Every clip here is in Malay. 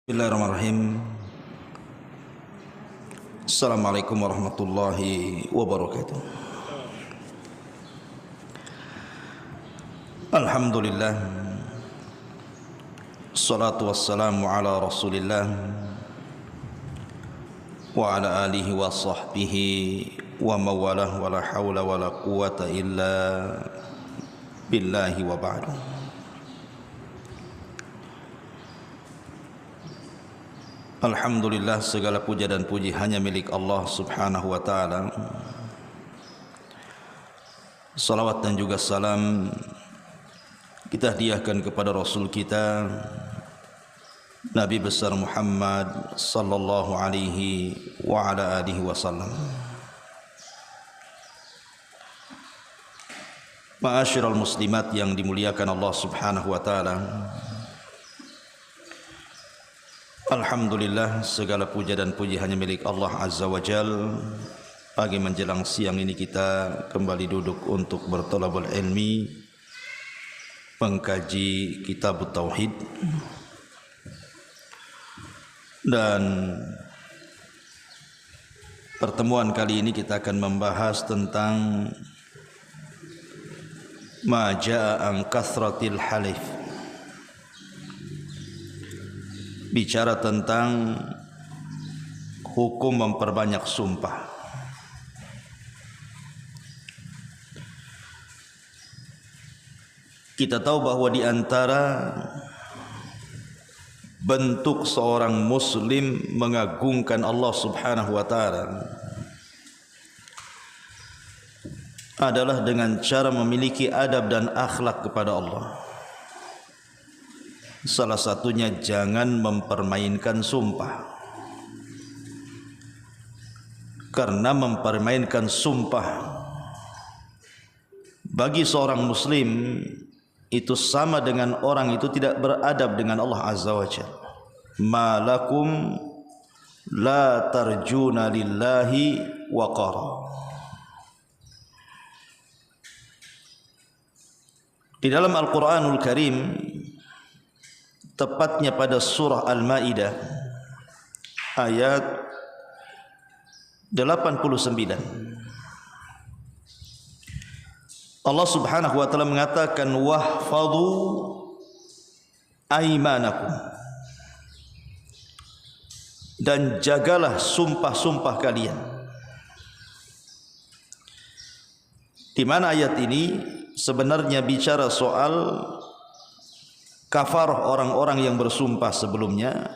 Bismillahirrahmanirrahim. Assalamualaikum warahmatullahi wabarakatuh. Alhamdulillah, salatu wassalamu ala rasulillah wa ala alihi wa sahbihi wa mawalah wa la hawla wa la quwata illa billahi wa ba'du. Alhamdulillah, segala puja dan puji hanya milik Allah subhanahu wa ta'ala. Salawat dan juga salam kita hadiahkan kepada Rasul kita Nabi besar Muhammad sallallahu alaihi wa ala alihi wasallam. Ma'asyiral muslimat yang dimuliakan Allah subhanahu wa ta'ala, alhamdulillah, segala puja dan puji hanya milik Allah Azza wa Jal. Pagi menjelang siang ini kita kembali duduk untuk bertolabul ilmi, mengkaji kitab Tauhid. Dan pertemuan kali ini kita akan membahas tentang ma jaa an kathratil halif, bicara tentang hukum memperbanyak sumpah. Kita tahu bahwa di antara bentuk seorang muslim mengagungkan Allah subhanahu wa ta'ala adalah dengan cara memiliki adab dan akhlak kepada Allah. Salah satunya jangan mempermainkan sumpah. Karena mempermainkan sumpah bagi seorang muslim itu sama dengan orang itu tidak beradab dengan Allah Azza wa Jalla. Ma lakum la tarjuna lillahi waqara. Di dalam Al-Quranul Karim, tepatnya pada surah Al-Maidah ayat 89, Allah subhanahu wa ta'ala mengatakan wahfadhu aimanakum, dan jagalah sumpah-sumpah kalian. Di mana ayat ini sebenarnya bicara soal kafarah orang-orang yang bersumpah sebelumnya.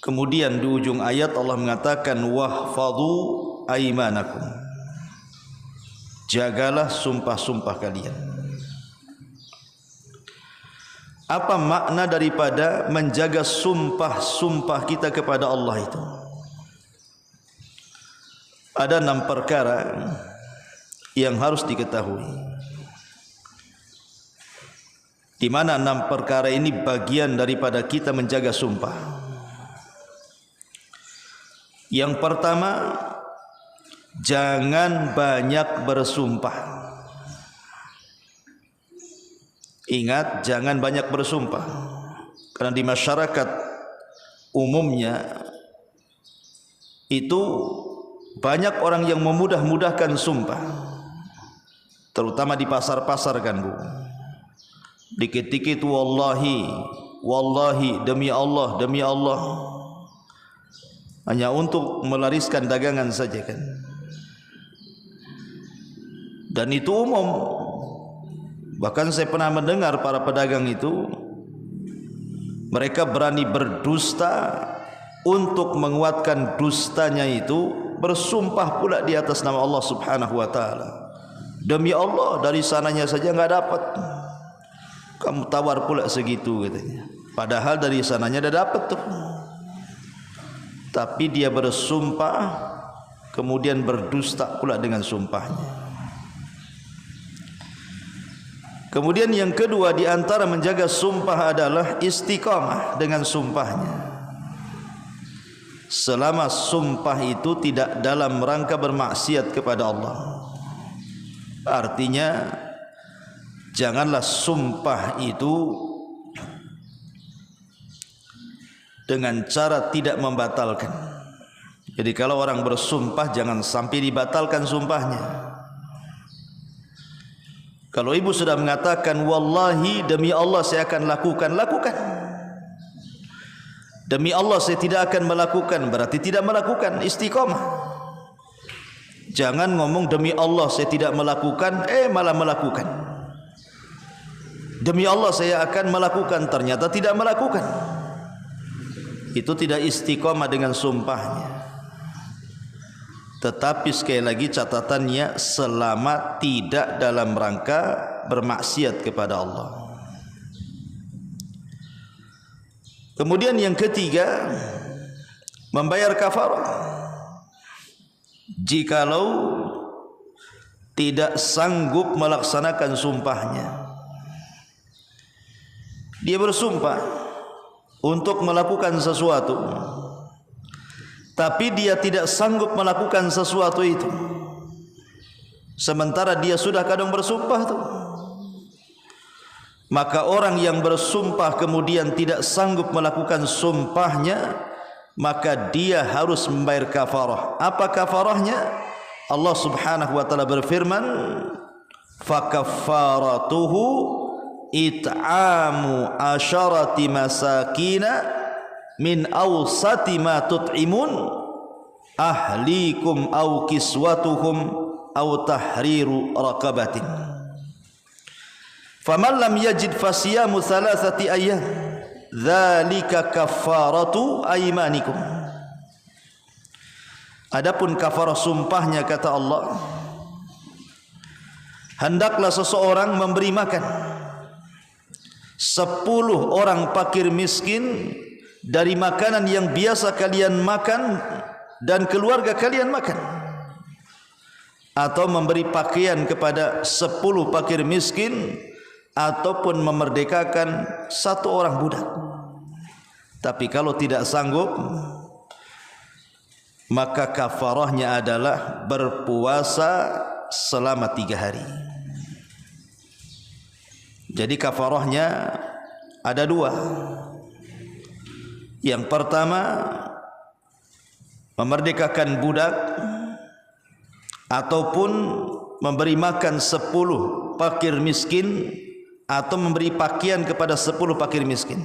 Kemudian di ujung ayat Allah mengatakan wahfadhu aimanakum, jagalah sumpah-sumpah kalian. Apa makna daripada menjaga sumpah-sumpah kita kepada Allah itu? Ada 6 perkara yang harus diketahui, di mana 6 perkara ini bagian daripada kita menjaga sumpah. Yang pertama, jangan banyak bersumpah. Ingat, jangan banyak bersumpah. Karena di masyarakat umumnya itu banyak orang yang memudah-mudahkan sumpah, terutama di pasar-pasar kan Bu. Dikit-dikit wallahi, wallahi, demi Allah, demi Allah, hanya untuk melariskan dagangan saja kan. Dan itu umum. Bahkan saya pernah mendengar para pedagang itu, mereka berani berdusta, untuk menguatkan dustanya itu bersumpah pula di atas nama Allah subhanahu wa ta'ala. Demi Allah, dari sananya saja enggak dapat, kamu tawar pula segitu katanya. Padahal dari sananya dah dapat tuh. Tapi dia bersumpah, kemudian berdusta pula dengan sumpahnya. Kemudian yang kedua di antara menjaga sumpah adalah istiqamah dengan sumpahnya. Selama sumpah itu tidak dalam rangka bermaksiat kepada Allah. Artinya janganlah sumpah itu dengan cara tidak membatalkan. Jadi kalau orang bersumpah jangan sampai dibatalkan sumpahnya. Kalau ibu sudah mengatakan wallahi demi Allah saya akan lakukan, lakukan. Demi Allah saya tidak akan melakukan, berarti tidak melakukan, istiqomah. Jangan ngomong demi Allah saya tidak melakukan, malah melakukan. Demi Allah saya akan melakukan, ternyata tidak melakukan. Itu tidak istiqomah dengan sumpahnya. Tetapi sekali lagi catatannya selama tidak dalam rangka bermaksiat kepada Allah. Kemudian yang ketiga, membayar kafarah. Jikalau tidak sanggup melaksanakan sumpahnya, dia bersumpah untuk melakukan sesuatu, tapi dia tidak sanggup melakukan sesuatu itu, sementara dia sudah kadang bersumpah tuh. Maka orang yang bersumpah kemudian tidak sanggup melakukan sumpahnya, maka dia harus membayar kafarah. Apa kafarahnya? Allah Subhanahu wa taala berfirman, "Fakaffaratuhu it'amu asharati masakina min awsati ma tut'imun ahlikum aw kiswatuhum aw tahriru raqabatin faman lam yajid fasiyamu thalathati ayyam dzalika kaffaratu aymanikum." Adapun kafarah sumpahnya, kata Allah, hendaklah seseorang memberi makan 10 orang fakir miskin dari makanan yang biasa kalian makan dan keluarga kalian makan, atau memberi pakaian kepada 10 fakir miskin, ataupun memerdekakan 1 orang budak. Tapi kalau tidak sanggup, maka kafarahnya adalah berpuasa selama 3 hari. Jadi kafarahnya ada 2. Yang pertama, memerdekakan budak ataupun memberi makan 10 fakir miskin, atau memberi pakaian kepada 10 fakir miskin.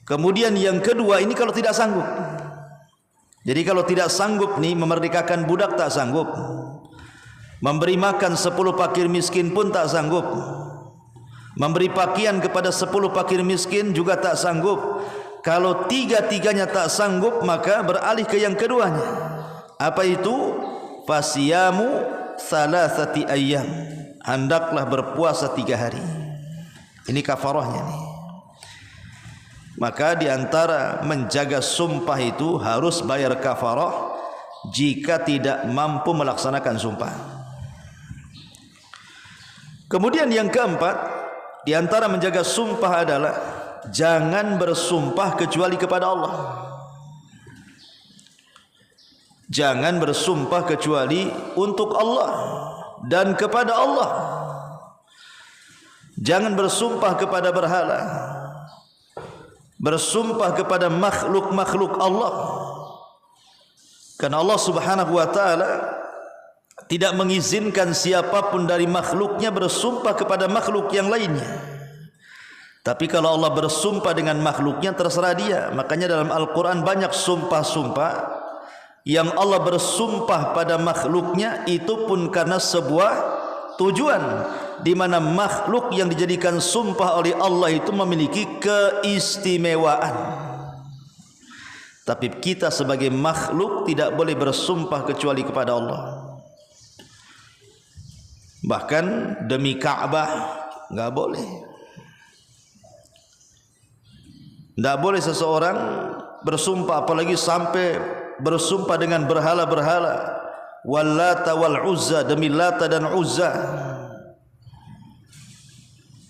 Kemudian yang kedua, ini kalau tidak sanggup. Jadi kalau tidak sanggup nih, memerdekakan budak tak sanggup, memberi makan 10 fakir miskin pun tak sanggup, memberi pakaian kepada 10 fakir miskin juga tak sanggup. Kalau 3-tiganya tak sanggup, maka beralih ke yang keduanya. Apa itu? Fasiyamu thalathati ayyam. Hendaklah berpuasa 3 hari. Ini kafarahnya nih. Maka di antara menjaga sumpah itu harus bayar kafarah jika tidak mampu melaksanakan sumpah. Kemudian yang keempat, di antara menjaga sumpah adalah jangan bersumpah kecuali kepada Allah. Jangan bersumpah kecuali untuk Allah dan kepada Allah. Jangan bersumpah kepada berhala, bersumpah kepada makhluk-makhluk Allah. Karena Allah Subhanahu wa taala tidak mengizinkan siapapun dari makhluknya bersumpah kepada makhluk yang lainnya. Tapi kalau Allah bersumpah dengan makhluknya, terserah dia. Makanya dalam Al-Quran banyak sumpah-sumpah yang Allah bersumpah pada makhluknya, itu pun karena sebuah tujuan, di mana makhluk yang dijadikan sumpah oleh Allah itu memiliki keistimewaan. Tapi kita sebagai makhluk tidak boleh bersumpah kecuali kepada Allah. Bahkan demi Ka'bah enggak boleh. Enggak boleh seseorang bersumpah, apalagi sampai bersumpah dengan berhala-berhala. Wallata wal Uzza, demi Lata dan Uzza,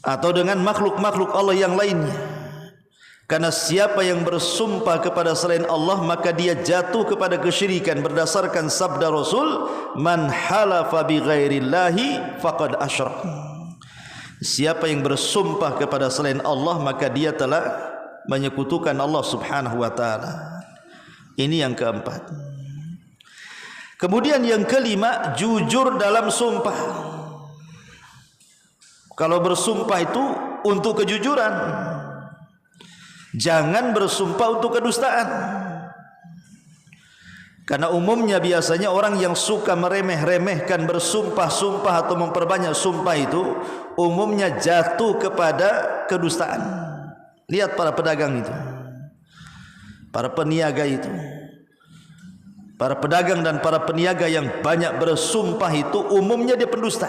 atau dengan makhluk-makhluk Allah yang lainnya. Karena siapa yang bersumpah kepada selain Allah, maka dia jatuh kepada kesyirikan berdasarkan sabda Rasul, man halafa bi ghairillahi faqad asyrak. Siapa yang bersumpah kepada selain Allah, maka dia telah menyekutukan Allah Subhanahu wa taala. Ini yang keempat. Kemudian yang kelima, jujur dalam sumpah. Kalau bersumpah itu untuk kejujuran. Jangan bersumpah untuk kedustaan. Karena umumnya biasanya orang yang suka meremeh-remehkan bersumpah-sumpah atau memperbanyak sumpah itu umumnya jatuh kepada kedustaan. Lihat para pedagang itu, para peniaga itu, para pedagang dan para peniaga yang banyak bersumpah itu umumnya dia pendusta.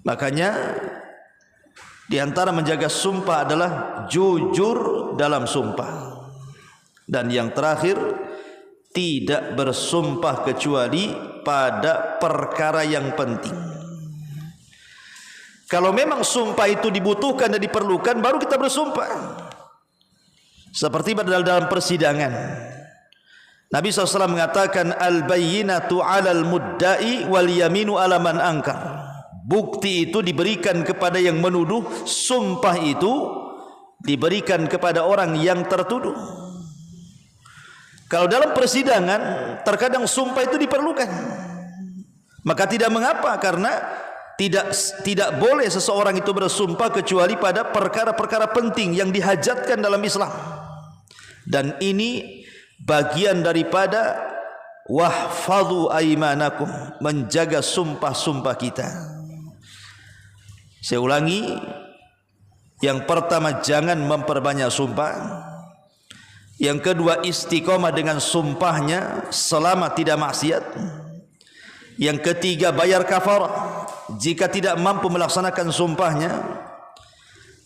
Makanya di antara menjaga sumpah adalah jujur dalam sumpah. Dan yang terakhir, tidak bersumpah kecuali pada perkara yang penting. Kalau memang sumpah itu dibutuhkan dan diperlukan, baru kita bersumpah. Seperti dalam persidangan, Nabi SAW mengatakan, al-bayyinatu 'alal mudda'i wal yaminu 'ala man ankar. Bukti itu diberikan kepada yang menuduh, sumpah itu diberikan kepada orang yang tertuduh. Kalau dalam persidangan terkadang sumpah itu diperlukan, maka tidak mengapa, karena tidak boleh seseorang itu bersumpah kecuali pada perkara-perkara penting yang dihajatkan dalam Islam. Dan ini bagian daripada wahfadhu aimanakum, menjaga sumpah-sumpah kita. Saya ulangi, yang pertama jangan memperbanyak sumpah. Yang kedua, istiqomah dengan sumpahnya selama tidak maksiat. Yang ketiga, bayar kafarah jika tidak mampu melaksanakan sumpahnya.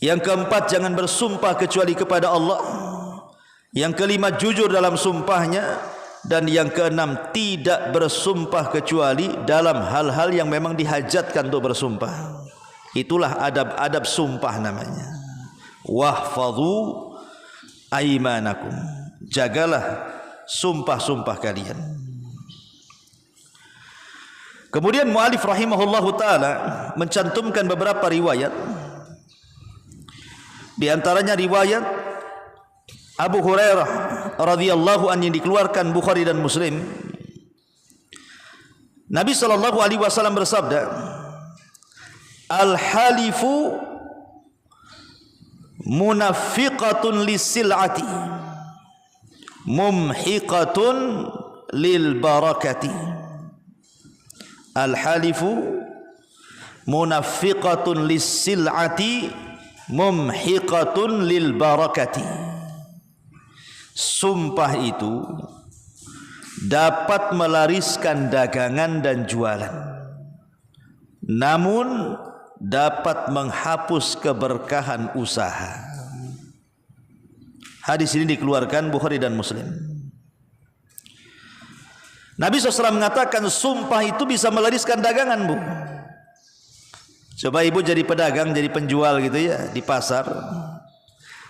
Yang keempat, jangan bersumpah kecuali kepada Allah. Yang kelima, jujur dalam sumpahnya. Dan yang keenam, tidak bersumpah kecuali dalam hal-hal yang memang dihajatkan untuk bersumpah. Itulah adab-adab sumpah namanya. Wahfadhu aimanakum, jagalah sumpah-sumpah kalian. Kemudian mu'alif rahimahullahu ta'ala mencantumkan beberapa riwayat. Di antaranya riwayat Abu Hurairah radhiyallahu anhu yang dikeluarkan Bukhari dan Muslim. Nabi SAW bersabda, al-halifu munafiqatun lisil'ati mumhiqatun lil barakati. Al-halifu munafiqatun lisil'ati mumhiqatun lil barakati. Sumpah itu dapat melariskan dagangan dan jualan, namun dapat menghapus keberkahan usaha. Hadis ini dikeluarkan Bukhari dan Muslim. Nabi SAW mengatakan sumpah itu bisa melariskan dagangan, Bu. Coba ibu jadi pedagang, jadi penjual gitu ya di pasar.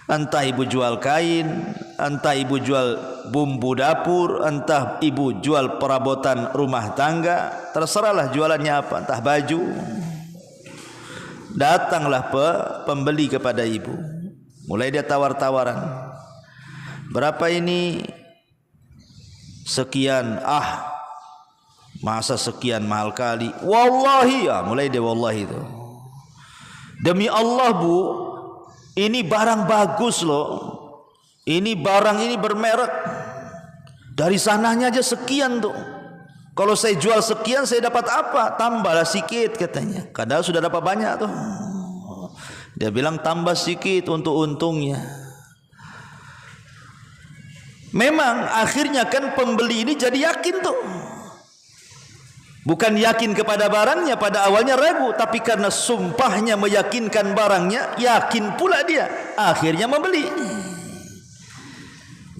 Entah ibu jual kain, entah ibu jual bumbu dapur, entah ibu jual perabotan rumah tangga, terserahlah jualannya apa, entah baju. Datanglah pembeli kepada ibu, mulai dia tawar-tawaran. Berapa ini? Sekian. Ah, masa sekian, mahal kali. Wallahi, ya, mulai dia wallahi itu. Demi Allah, Bu, ini barang bagus loh. Ini barang ini bermerek. Dari sananya aja sekian tuh. Kalau saya jual sekian, saya dapat apa? Tambahlah sedikit katanya. Kadang sudah dapat banyak tuh. Dia bilang tambah sedikit untuk untungnya. Memang akhirnya kan pembeli ini jadi yakin tuh. Bukan yakin kepada barangnya, pada awalnya ragu, tapi karena sumpahnya meyakinkan barangnya, yakin pula dia. Akhirnya membeli.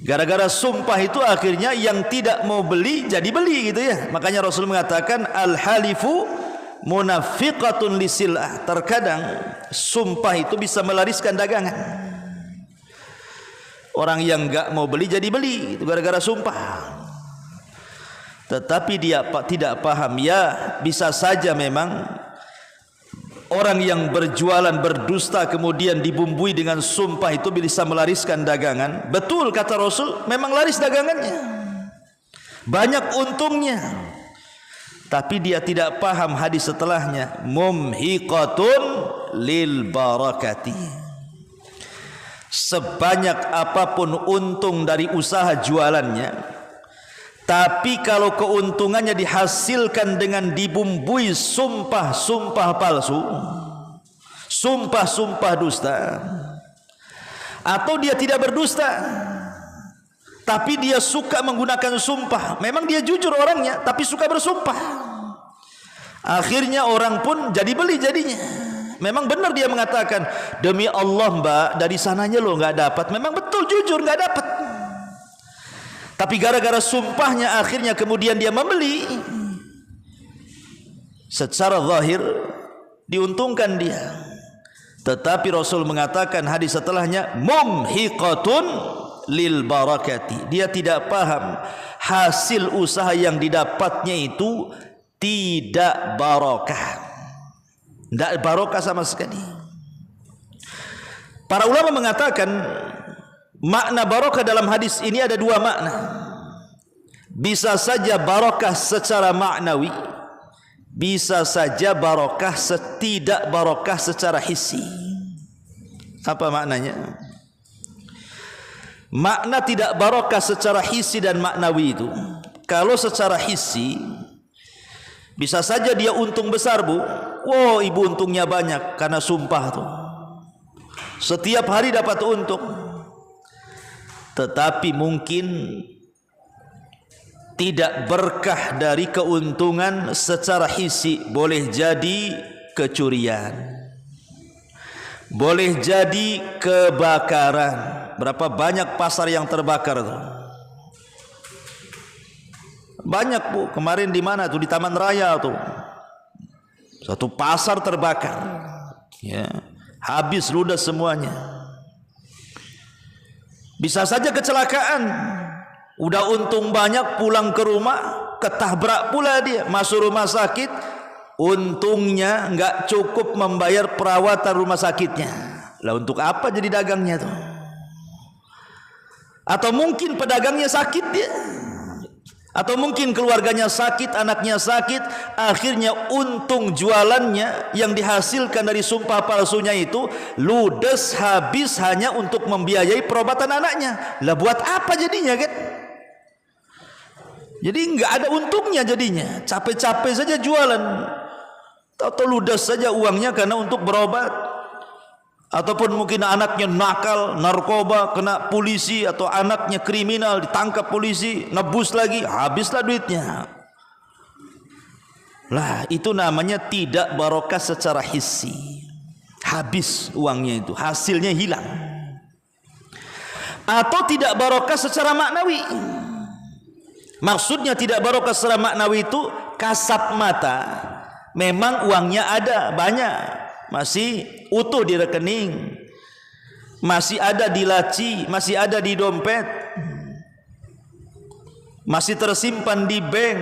Gara-gara sumpah itu akhirnya yang tidak mau beli jadi beli gitu ya. Makanya Rasul mengatakan al-halifu munafiqatun lisil'ah. Terkadang sumpah itu bisa melariskan dagangan. Orang yang enggak mau beli jadi beli itu gara-gara sumpah. Tetapi dia tidak paham, ya bisa saja memang orang yang berjualan berdusta kemudian dibumbui dengan sumpah itu bisa melariskan dagangan. Betul kata Rasul, memang laris dagangannya, banyak untungnya. Tapi dia tidak paham hadis setelahnya, mumhiqatun lil barakati. Sebanyak apapun untung dari usaha jualannya, tapi kalau keuntungannya dihasilkan dengan dibumbui sumpah-sumpah palsu, sumpah-sumpah dusta, atau dia tidak berdusta tapi dia suka menggunakan sumpah, memang dia jujur orangnya tapi suka bersumpah, akhirnya orang pun jadi beli jadinya. Memang benar dia mengatakan, demi Allah mbak, dari sananya lo nggak dapat, memang betul jujur nggak dapat, tapi gara-gara sumpahnya akhirnya kemudian dia membeli. Secara zahir diuntungkan dia, tetapi Rasul mengatakan hadis setelahnya, mumhiqatun lil barakati. Dia tidak paham hasil usaha yang didapatnya itu tidak barokah, tidak barokah sama sekali. Para ulama mengatakan makna barokah dalam hadis ini ada dua makna. Bisa saja barokah secara maknawi, bisa saja barokah tidak barokah secara hissi. Apa maknanya? Makna tidak barokah secara hissi dan maknawi itu, kalau secara hissi bisa saja dia untung besar bu, wow ibu untungnya banyak karena sumpah tuh, setiap hari dapat untung. Tetapi mungkin tidak berkah dari keuntungan secara hissi, boleh jadi kecurian, boleh jadi kebakaran. Berapa banyak pasar yang terbakar tuh? Banyak bu. Kemarin di mana tuh? Di Taman Raya tuh. Satu pasar terbakar. Ya, habis ludas semuanya. Bisa saja kecelakaan. Udah untung banyak, pulang ke rumah ketabrak pula dia, masuk rumah sakit. Untungnya nggak cukup membayar perawatan rumah sakitnya. Lah untuk apa jadi dagangnya tuh? Atau mungkin pedagangnya sakit dia, atau mungkin keluarganya sakit, anaknya sakit, akhirnya untung jualannya yang dihasilkan dari sumpah palsunya itu ludes habis hanya untuk membiayai perobatan anaknya. Lah buat apa jadinya kan? Jadi nggak ada untungnya jadinya, capek-capek saja jualan, atau ludes saja uangnya karena untuk berobat. Ataupun mungkin anaknya nakal, narkoba, kena polisi, atau anaknya kriminal, ditangkap polisi, nebus lagi, habislah duitnya. Lah itu namanya tidak barokah secara hissi, habis uangnya itu, hasilnya hilang. Atau tidak barokah secara maknawi. Maksudnya tidak barokah secara maknawi itu kasat mata, memang uangnya ada banyak, masih utuh di rekening, masih ada di laci, masih ada di dompet, masih tersimpan di bank,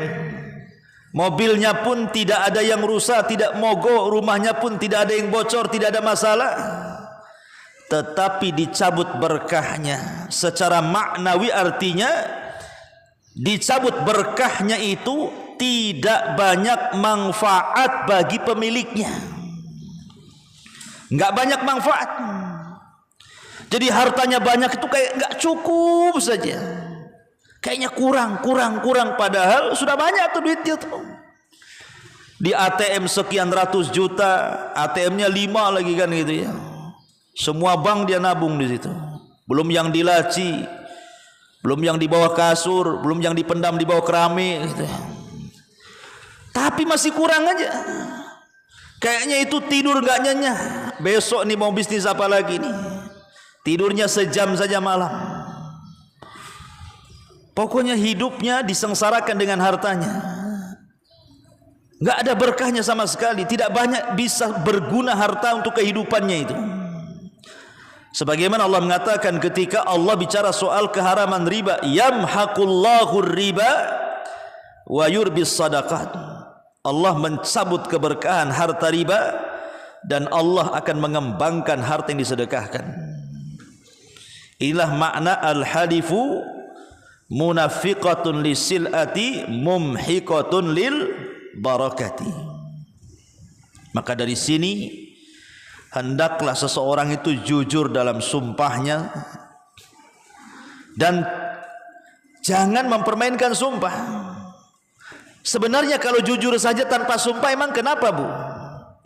mobilnya pun tidak ada yang rusak, tidak mogok, rumahnya pun tidak ada yang bocor, tidak ada masalah. Tetapi dicabut berkahnya secara maknawi, artinya dicabut berkahnya itu tidak banyak manfaat bagi pemiliknya, nggak banyak manfaat. Jadi hartanya banyak itu kayak nggak cukup saja, kayaknya kurang, padahal sudah banyak tuh duitnya tuh. Di ATM sekian ratus juta, ATM-nya 5 lagi kan gitu ya. Semua bank dia nabung di situ. Belum yang di laci, belum yang di bawah kasur, belum yang dipendam di bawah keramik gitu ya. Tapi masih kurang aja. Kayaknya itu tidur gak nyenyak. Besok nih mau bisnis apa lagi nih? Tidurnya sejam saja malam. Pokoknya hidupnya disengsarakan dengan hartanya. Gak ada berkahnya sama sekali. Tidak banyak bisa berguna harta untuk kehidupannya itu. Sebagaimana Allah mengatakan ketika Allah bicara soal keharaman riba, yamhaqullahu riba wa yurbis sadaqat. Allah mencabut keberkahan harta riba dan Allah akan mengembangkan harta yang disedekahkan. Inilah makna al-halifu munafiqatun lisilati mumhiqatun lil barakati. Maka dari sini hendaklah seseorang itu jujur dalam sumpahnya dan jangan mempermainkan sumpah. Sebenarnya kalau jujur saja tanpa sumpah, emang kenapa, Bu?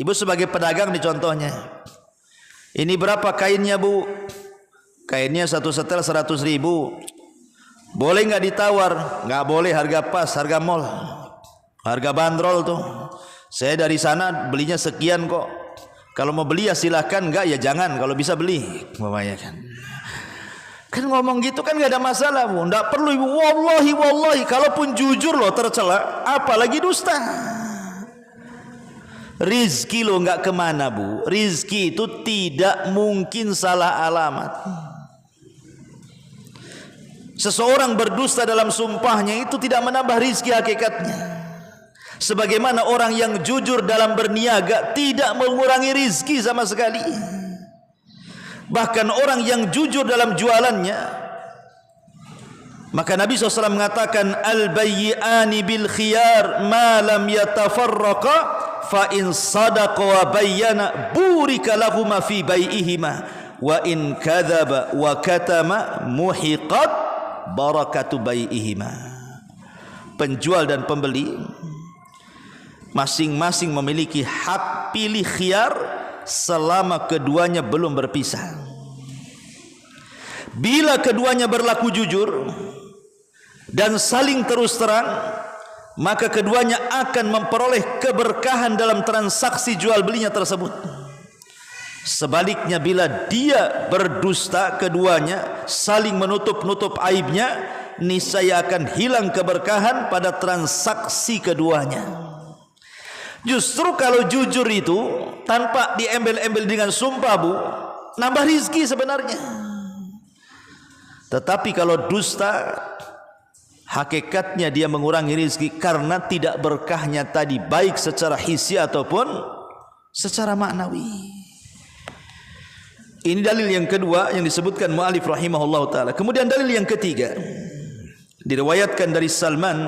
Ibu sebagai pedagang di contohnya, ini berapa kainnya, Bu? Kainnya satu setel 100.000. Boleh nggak ditawar? Nggak boleh, harga pas, harga mall, harga bandrol tuh. Saya dari sana belinya sekian kok. Kalau mau beli ya silahkan, enggak ya jangan. Kalau bisa beli, mamanya kan ngomong gitu kan nggak ada masalah, Bu. Nggak perlu, Ibu. Wallahi, kalaupun jujur loh tercela, apalagi dusta. Rizki lo nggak kemana, Bu. Rizki itu tidak mungkin salah alamat. Seseorang berdusta dalam sumpahnya itu tidak menambah rizki hakikatnya. Sebagaimana orang yang jujur dalam berniaga tidak mengurangi rizki sama sekali. Bahkan orang yang jujur dalam jualannya, maka Nabi SAW mengatakan al-bayyi'ani bil khiyar ma lam yatafarraqa fa in sadaqa wa bayyana burika lahuma fi bai'ihima wa in kadzaba wa katama muhiqat barakatu bai'ihima. Penjual dan pembeli masing-masing memiliki hak pilih khiyar selama keduanya belum berpisah. Bila keduanya berlaku jujur dan saling terus terang, maka keduanya akan memperoleh keberkahan dalam transaksi jual belinya tersebut. Sebaliknya bila dia berdusta, keduanya saling menutup-nutup aibnya, niscaya akan hilang keberkahan pada transaksi keduanya. Justru kalau jujur itu tanpa diembel-embel dengan sumpah, Bu, nambah rizki sebenarnya. Tetapi kalau dusta, hakikatnya dia mengurangi rizki karena tidak berkahnya tadi, baik secara hissi ataupun secara maknawi. Ini dalil yang kedua yang disebutkan mu'alif rahimahullah ta'ala. Kemudian dalil yang ketiga diriwayatkan dari Salman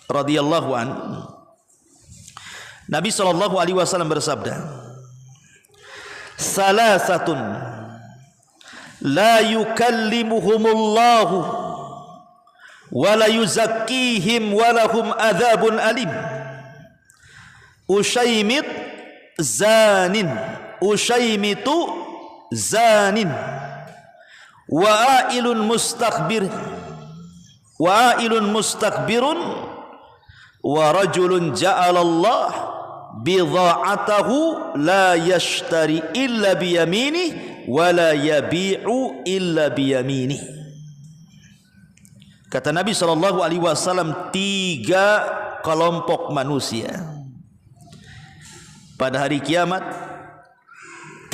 radhiyallahu an. Nabi SAW bersabda, salasatun la yukallimuhumullahu wa la yuzakkihim wa lahum adzabun alim. Ushaymit zanin, ushaymitu zanin, wa ailun mustakbirun, wa rajulun ja'alallah bidha'atahu la yashtari illa biyaminih wa la yabi'u illa biyaminih. Kata Nabi SAW, 3 kelompok manusia pada hari kiamat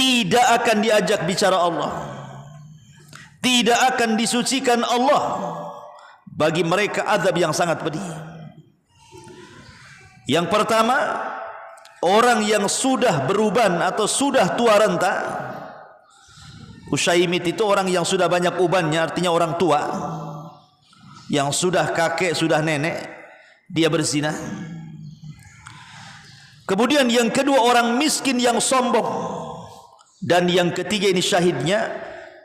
tidak akan diajak bicara Allah, tidak akan disucikan Allah, bagi mereka azab yang sangat pedih. Yang pertama, orang yang sudah beruban atau sudah tua renta. Ushaymit itu orang yang sudah banyak ubannya, artinya orang tua yang sudah kakek, sudah nenek, dia berzina. Kemudian yang kedua, orang miskin yang sombong. Dan yang ketiga, ini syahidnya,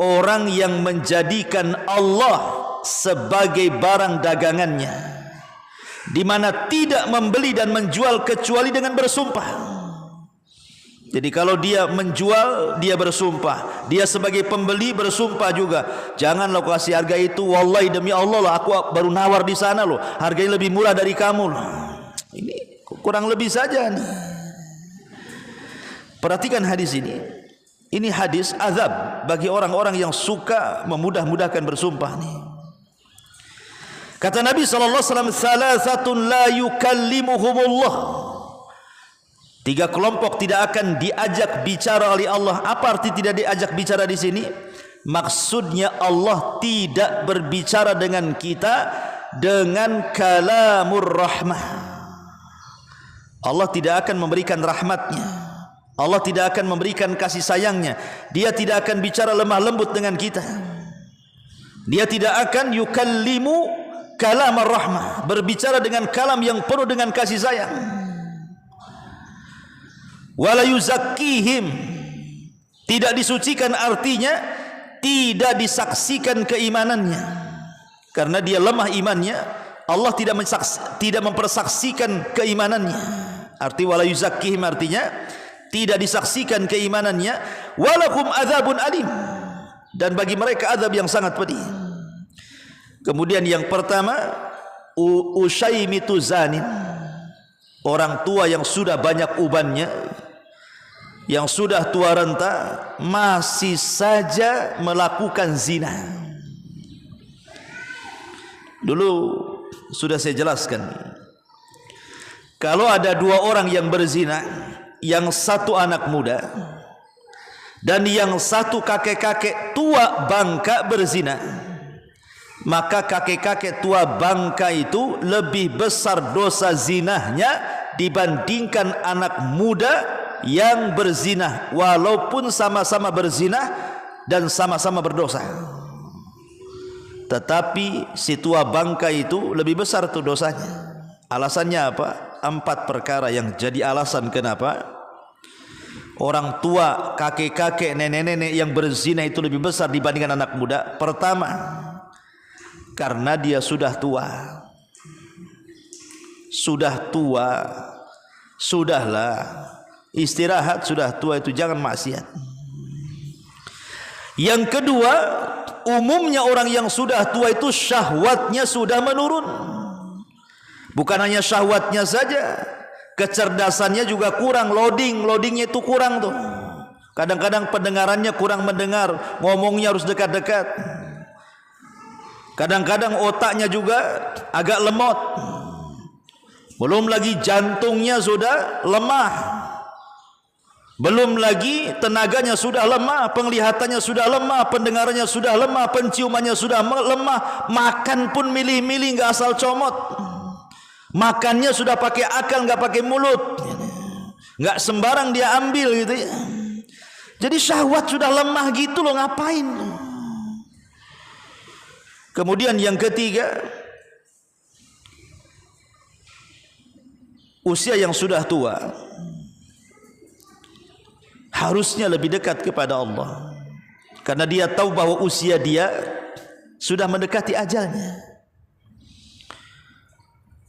orang yang menjadikan Allah sebagai barang dagangannya, di mana tidak membeli dan menjual kecuali dengan bersumpah. Jadi kalau dia menjual, dia bersumpah. Dia sebagai pembeli bersumpah juga. Jangan lo kasih harga itu, wallahi demi Allah loh, aku baru nawar di sana loh, harganya lebih murah dari kamu loh. Ini kurang lebih saja nih. Perhatikan hadis ini. Ini hadis azab bagi orang-orang yang suka memudah-mudahkan bersumpah nih. Kata Nabi SAW, salasatun la yukallimuhumullah. 3 kelompok tidak akan diajak bicara oleh Allah. Apa arti tidak diajak bicara di sini? Maksudnya Allah tidak berbicara dengan kita dengan kalamur rahmah. Allah tidak akan memberikan rahmatnya, Allah tidak akan memberikan kasih sayangnya. Dia tidak akan bicara lemah lembut dengan kita. Dia tidak akan yukallimu kalam ar-rahmah, berbicara dengan kalam yang penuh dengan kasih sayang. Wala yuzakkihim, tidak disucikan artinya tidak disaksikan keimanannya. Karena dia lemah imannya, Allah tidak mempersaksikan keimanannya. Arti wala yuzakkihim artinya tidak disaksikan keimanannya. Walakum adzabun alim, dan bagi mereka azab yang sangat pedih. Kemudian yang pertama, usyaymitu zanin, orang tua yang sudah banyak ubannya, yang sudah tua renta, masih saja melakukan zina. Dulu sudah saya jelaskan, kalau ada dua orang yang berzina, yang satu anak muda dan yang satu kakek-kakek tua bangka berzina, maka kakek-kakek tua bangka itu lebih besar dosa zinahnya dibandingkan anak muda yang berzina, walaupun sama-sama berzina dan sama-sama berdosa. Tetapi si tua bangka itu lebih besar tuh dosanya. Alasannya apa? 4 perkara yang jadi alasan kenapa orang tua, kakek-kakek, nenek-nenek yang berzina itu lebih besar dibandingkan anak muda. Pertama, karena dia sudah tua. Sudah tua, sudahlah istirahat, sudah tua itu jangan maksiat. Yang kedua, umumnya orang yang sudah tua itu syahwatnya sudah menurun. Bukan hanya syahwatnya saja, kecerdasannya juga kurang, loadingnya itu kurang tuh. Kadang-kadang pendengarannya kurang mendengar, ngomongnya harus dekat-dekat. Kadang-kadang otaknya juga agak lemot. Belum lagi jantungnya sudah lemah. Belum lagi tenaganya sudah lemah, penglihatannya sudah lemah, pendengarannya sudah lemah, penciumannya sudah lemah. Makan pun milih-milih, enggak asal comot. Makannya sudah pakai akal, enggak pakai mulut. Enggak sembarang dia ambil gitu ya. Jadi syahwat sudah lemah gitu loh, ngapain? Kemudian yang ketiga, usia yang sudah tua harusnya lebih dekat kepada Allah, karena dia tahu bahwa usia dia sudah mendekati ajalnya.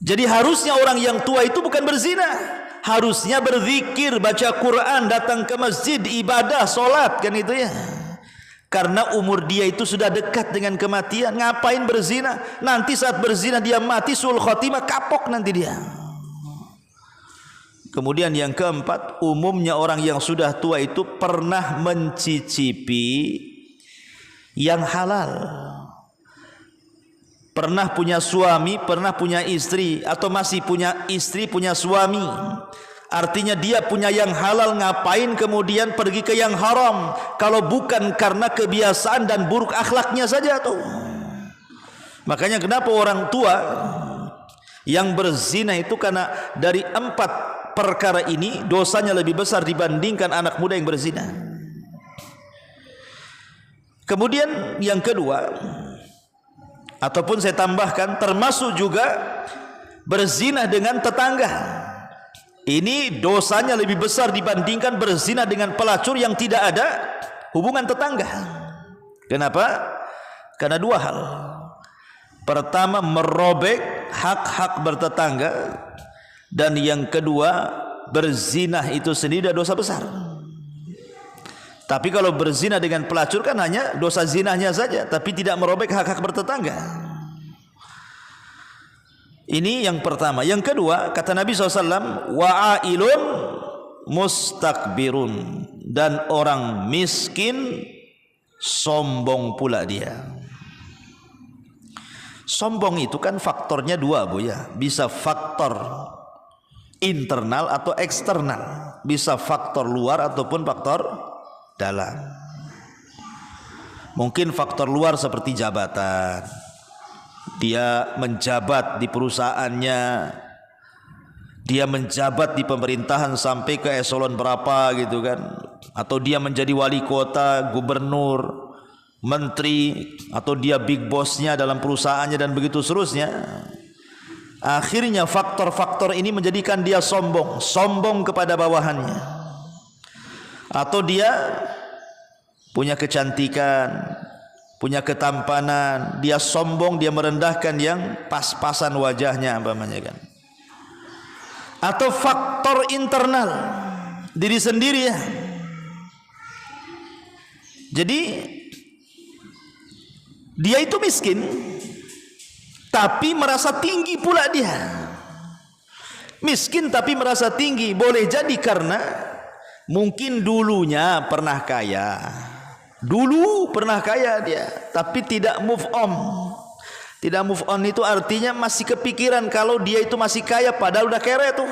Jadi harusnya orang yang tua itu bukan berzina, harusnya berzikir, baca Quran, datang ke masjid, ibadah, solat, kan itu ya. Karena umur dia itu sudah dekat dengan kematian. Ngapain berzina? Nanti saat berzina dia mati sul khotimah, kapok nanti dia. Kemudian yang keempat, umumnya orang yang sudah tua itu pernah mencicipi yang halal. Pernah punya suami, pernah punya istri, atau masih punya istri, punya suami. Artinya dia punya yang halal, ngapain kemudian pergi ke yang haram? Kalau bukan karena kebiasaan dan buruk akhlaknya saja tuh. Makanya kenapa orang tua yang berzina itu, karena dari 4 perkara ini dosanya lebih besar dibandingkan anak muda yang berzina. Kemudian yang kedua, ataupun saya tambahkan, termasuk juga berzina dengan tetangga. Ini dosanya lebih besar dibandingkan berzina dengan pelacur yang tidak ada hubungan tetangga. Kenapa? Karena 2 hal. Pertama, merobek hak-hak bertetangga, dan yang kedua, berzina itu sendiri adalah dosa besar. Tapi kalau berzina dengan pelacur kan hanya dosa zinahnya saja, tapi tidak merobek hak-hak bertetangga. Ini yang pertama. Yang kedua, kata Nabi SAW, wa'ailun mustakbirun, dan orang miskin sombong pula dia. Sombong itu kan faktornya 2 Bu ya. Bisa faktor internal atau eksternal, bisa faktor luar ataupun faktor dalam. Mungkin faktor luar seperti jabatan, dia menjabat di perusahaannya, dia menjabat di pemerintahan sampai ke eselon berapa gitu kan, atau dia menjadi wali kota, gubernur, menteri, atau dia big bossnya dalam perusahaannya dan begitu seterusnya. Akhirnya faktor-faktor ini menjadikan dia sombong kepada bawahannya. Atau dia punya kecantikan, punya ketampanan, dia sombong, dia merendahkan yang pas-pasan wajahnya umpamanya kan. Atau faktor internal diri sendiri ya. Jadi dia itu miskin, tapi merasa tinggi pula dia. Miskin tapi merasa tinggi. Boleh jadi karena mungkin dulunya pernah kaya. Dulu pernah kaya dia, tapi tidak move on. Tidak move on itu artinya masih kepikiran kalau dia itu masih kaya padahal udah kere tuh.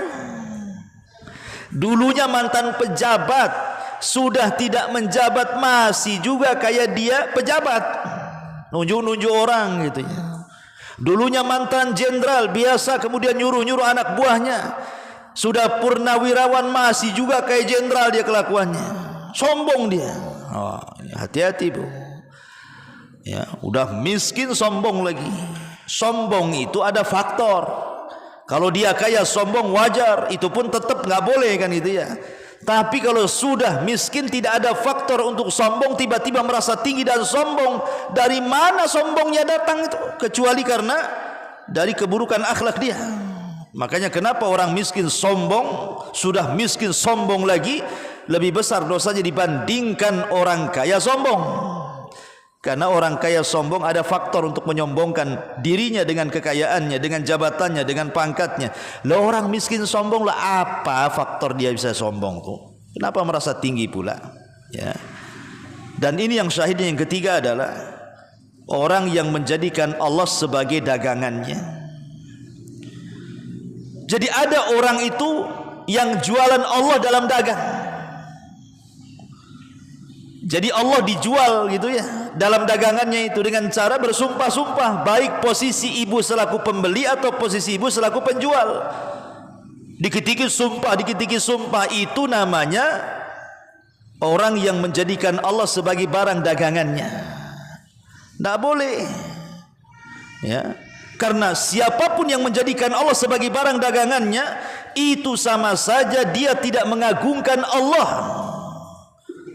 Dulunya mantan pejabat, sudah tidak menjabat masih juga kayak dia pejabat. Nunjuk-nunjuk orang gitu ya. Dulunya mantan jenderal biasa kemudian nyuruh-nyuruh anak buahnya. Sudah purnawirawan masih juga kayak jenderal dia kelakuannya. Sombong dia. Oh, hati-hati bu. Ya, udah miskin sombong lagi. Sombong itu ada faktor. Kalau dia kaya sombong wajar, itu pun tetap nggak boleh kan gitu ya. Tapi kalau sudah miskin tidak ada faktor untuk sombong, tiba-tiba merasa tinggi dan sombong, dari mana sombongnya datang itu? Kecuali karena dari keburukan akhlak dia. Makanya kenapa orang miskin sombong, sudah miskin sombong lagi, lebih besar dosanya dibandingkan orang kaya sombong. Karena orang kaya sombong ada faktor untuk menyombongkan dirinya dengan kekayaannya, dengan jabatannya, dengan pangkatnya. Lah orang miskin sombong lah, apa faktor dia bisa sombong tuh? Kenapa merasa tinggi pula? Ya. Dan ini yang syahidnya yang ketiga adalah orang yang menjadikan Allah sebagai dagangannya. Jadi ada orang itu yang jualan Allah dalam dagang. Jadi Allah dijual gitu ya dalam dagangannya itu dengan cara bersumpah-sumpah, baik posisi ibu selaku pembeli atau posisi ibu selaku penjual. Dikit-dikit sumpah, itu namanya orang yang menjadikan Allah sebagai barang dagangannya. Tidak boleh. Ya. Karena siapapun yang menjadikan Allah sebagai barang dagangannya, itu sama saja dia tidak mengagungkan Allah.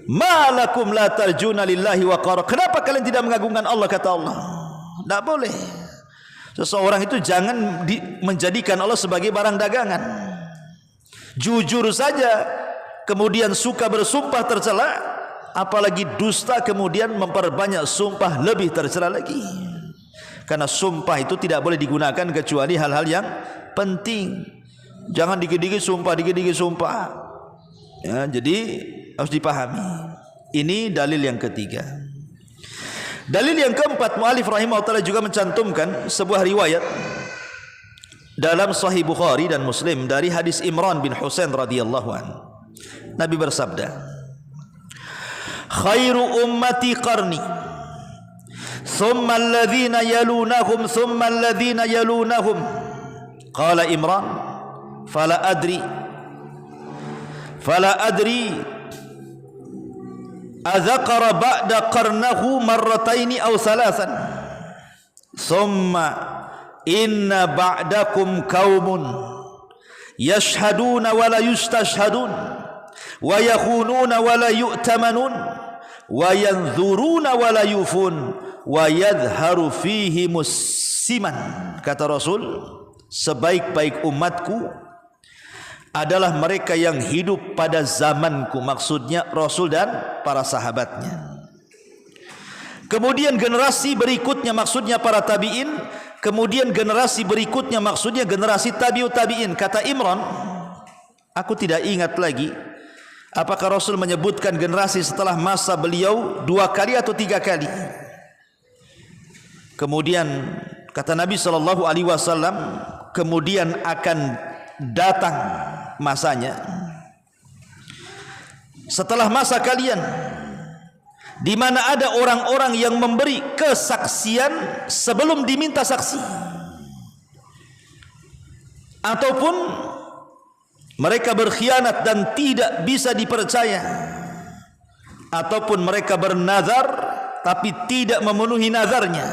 Malakum la tarjuna lillahi waqara. Kenapa kalian tidak mengagungkan Allah, kata Allah? Tidak boleh. Seseorang itu jangan menjadikan Allah sebagai barang dagangan. Jujur saja, kemudian suka bersumpah tercela, apalagi dusta kemudian memperbanyak sumpah lebih tercela lagi. Karena sumpah itu tidak boleh digunakan kecuali hal-hal yang penting. Jangan dikit-dikit sumpah. Ya, jadi harus dipahami. Ini dalil yang ketiga. Dalil yang keempat, mu'alif rahimahullah juga mencantumkan sebuah riwayat dalam Sahih Bukhari dan Muslim dari hadis Imran bin Husain radhiyallahu anhu. Nabi bersabda, khairu ummati qarni, thumma alladhina yalunahum, thumma alladhina yalunahum. Qala Imran, fala adri adzakara ba'da qarnahu marrataini aw thalathan, thumma inna ba'dakum qaumun yashhaduna wa la yustashhadun wa yakhununa wa la yu'tamanun wa yanzuruna wa la yufun wa yadhharu fihi musiman. Kata Rasul, sebaik-baik umatku adalah mereka yang hidup pada zamanku, maksudnya Rasul dan para sahabatnya. Kemudian generasi berikutnya, maksudnya para tabi'in. Kemudian generasi berikutnya, maksudnya generasi tabi'ut tabi'in. Kata Imran, aku tidak ingat lagi apakah Rasul menyebutkan generasi setelah masa beliau 2 kali atau 3 kali. Kemudian kata Nabi SAW, kemudian akan datang masanya setelah masa kalian, di mana ada orang-orang yang memberi kesaksian sebelum diminta saksi, ataupun mereka berkhianat dan tidak bisa dipercaya, ataupun mereka bernazar tapi tidak memenuhi nazarnya,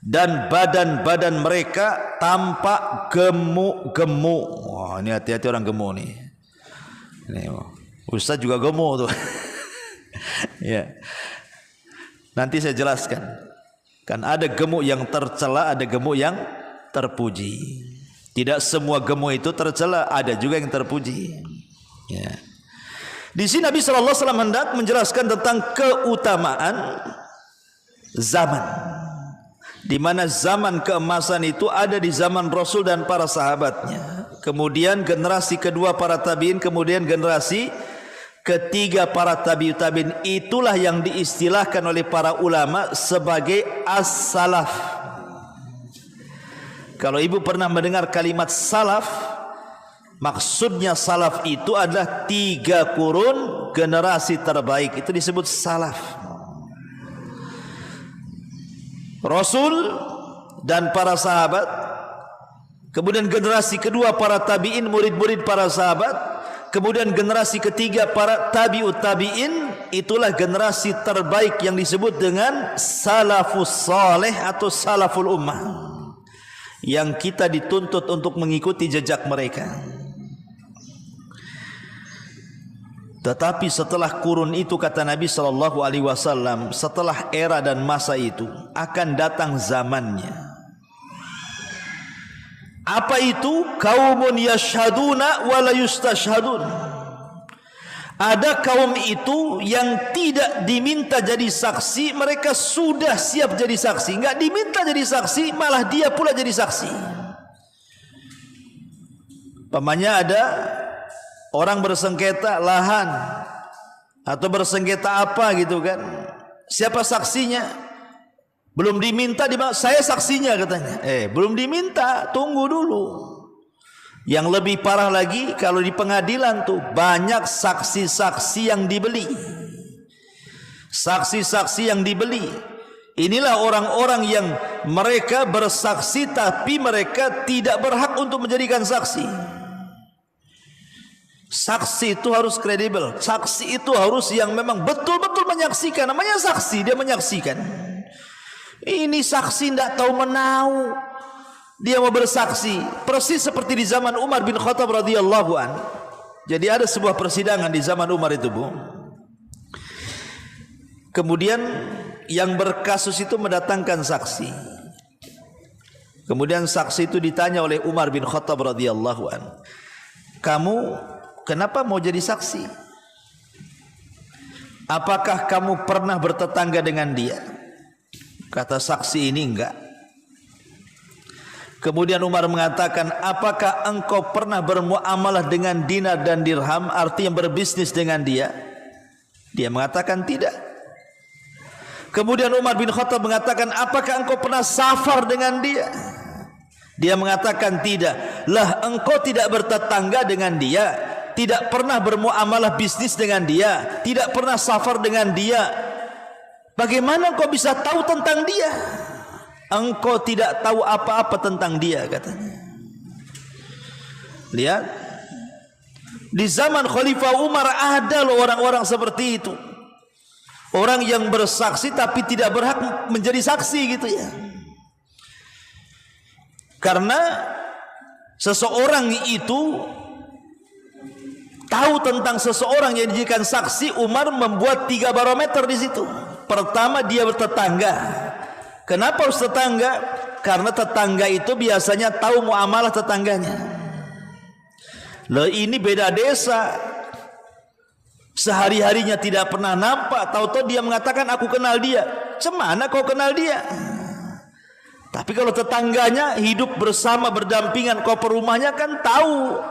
dan badan-badan mereka tampak gemuk-gemuk. Wah, ini hati-hati orang gemuk nih. Ini, Ustaz juga gemuk tuh. Ya. Nanti saya jelaskan. Kan ada gemuk yang tercela, ada gemuk yang terpuji. Tidak semua gemuk itu tercela, ada juga yang terpuji. Ya. Di sini Nabi sallallahu alaihi wasallam hendak menjelaskan tentang keutamaan zaman, di mana zaman keemasan itu ada di zaman Rasul dan para sahabatnya. Kemudian generasi kedua para tabi'in, kemudian generasi ketiga para tabi'in. Itulah yang diistilahkan oleh para ulama sebagai as-salaf. Kalau ibu pernah mendengar kalimat salaf, maksudnya salaf itu adalah 3 kurun generasi terbaik. Itu disebut salaf. Rasul dan para sahabat, kemudian generasi kedua para tabi'in, murid-murid para sahabat, kemudian generasi ketiga para tabi'ut tabi'in. Itulah generasi terbaik yang disebut dengan salafus saleh atau salaful ummah, yang kita dituntut untuk mengikuti jejak mereka. Tetapi setelah kurun itu, kata Nabi sallallahu alaihi wasallam, setelah era dan masa itu akan datang zamannya. Apa itu? Qaumun yashhaduna wa la yustashhadun. Ada kaum itu yang tidak diminta jadi saksi, mereka sudah siap jadi saksi. Enggak diminta jadi saksi, malah dia pula jadi saksi. Pamannya ada orang bersengketa lahan atau bersengketa apa gitu kan. Siapa saksinya? Belum diminta, saya saksinya katanya. Belum diminta, tunggu dulu. Yang lebih parah lagi, kalau di pengadilan tuh banyak saksi-saksi yang dibeli. Saksi-saksi yang dibeli. Inilah orang-orang yang mereka bersaksi tapi mereka tidak berhak untuk menjadikan saksi. Saksi itu harus kredibel. Saksi itu harus yang memang betul-betul menyaksikan. Namanya saksi, dia menyaksikan. Ini saksi tidak tahu menau, dia mau bersaksi. Persis seperti di zaman Umar bin Khattab radhiyallahu an. Jadi ada sebuah persidangan di zaman Umar itu, Bu. Kemudian yang berkasus itu mendatangkan saksi. Kemudian saksi itu ditanya oleh Umar bin Khattab radhiyallahu an, kamu kenapa mau jadi saksi? Apakah kamu pernah bertetangga dengan dia? Kata saksi ini enggak. Kemudian Umar mengatakan, apakah engkau pernah bermuamalah dengan dinar dan dirham, artinya berbisnis dengan dia? Dia mengatakan tidak. Kemudian Umar bin Khattab mengatakan, apakah engkau pernah safar dengan dia? Dia mengatakan tidak. Lah, engkau tidak bertetangga dengan dia, tidak pernah bermuamalah bisnis dengan dia, tidak pernah safar dengan dia, bagaimana engkau bisa tahu tentang dia? Engkau tidak tahu apa-apa tentang dia, katanya. Lihat, di zaman Khalifah Umar ada loh orang-orang seperti itu. Orang yang bersaksi tapi tidak berhak menjadi saksi gitu ya. Karena seseorang itu tahu tentang seseorang yang dijadikan saksi, Umar membuat 3 barometer di situ. Pertama, dia bertetangga. Kenapa harus tetangga? Karena tetangga itu biasanya tahu muamalah tetangganya. Loh, ini beda desa, sehari-harinya tidak pernah nampak, tahu-tahu dia mengatakan aku kenal dia. Cemana kau kenal dia? Tapi kalau tetangganya hidup bersama berdampingan, kau per rumahnya kan tahu